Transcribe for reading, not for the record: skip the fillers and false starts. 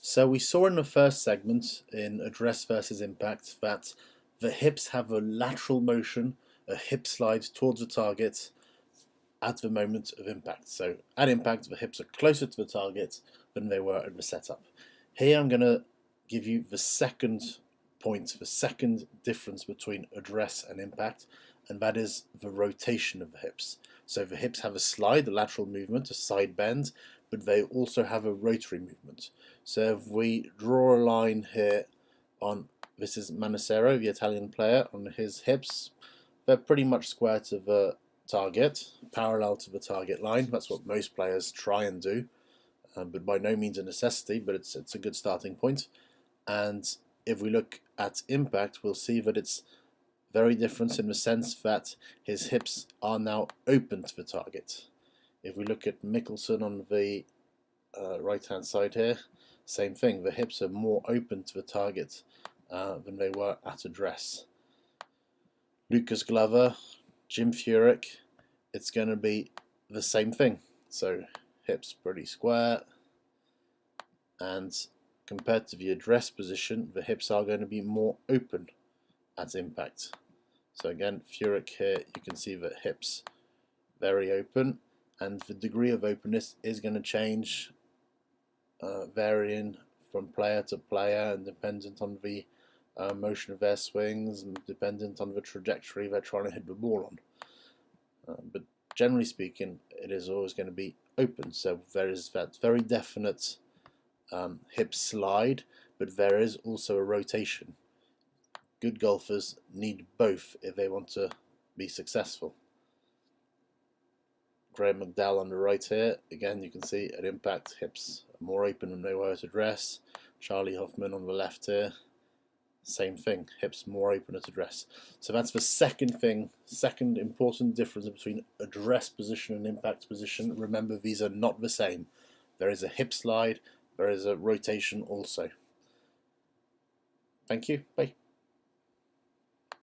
So we saw in the first segment in address versus impact that the hips have a lateral motion, a hip slide towards the target at the moment of impact. So at impact, the hips are closer to the target than they were at the setup. Here I'm going to give you the second point, the second difference between address and impact, and that is the rotation of the hips. So the hips have a slide, a lateral movement, a side bend, but they also have a rotary movement. So if we draw a line here on, this is Manicero, the Italian player, on his hips, they're pretty much square to the target, parallel to the target line. That's what most players try and do, but by no means a necessity, but it's a good starting point. And if we look at impact, we'll see that it's very different in the sense that his hips are now open to the target. If we look at Mickelson on the right hand side here, same thing, the hips are more open to the target than they were at address. Lucas Glover, Jim Furyk, it's going to be the same thing. So hips pretty square, and compared to the address position, the hips are going to be more open at impact. So again, Furyk here, you can see the hips very open, and the degree of openness is going to change, varying from player to player and dependent on the motion of their swings and dependent on the trajectory they're trying to hit the ball on. But generally speaking, it is always going to be open. So there is that very definite hip slide, but there is also a rotation. Good golfers need both if they want to be successful. Graham McDowell on the right here, again you can see at impact hips are more open than they were at address. Charlie Hoffman on the left here, same thing, hips more open at address. So that's the second important difference between address position and impact position. Remember, these are not the same. There is a hip slide, there is a rotation also. Thank you, bye.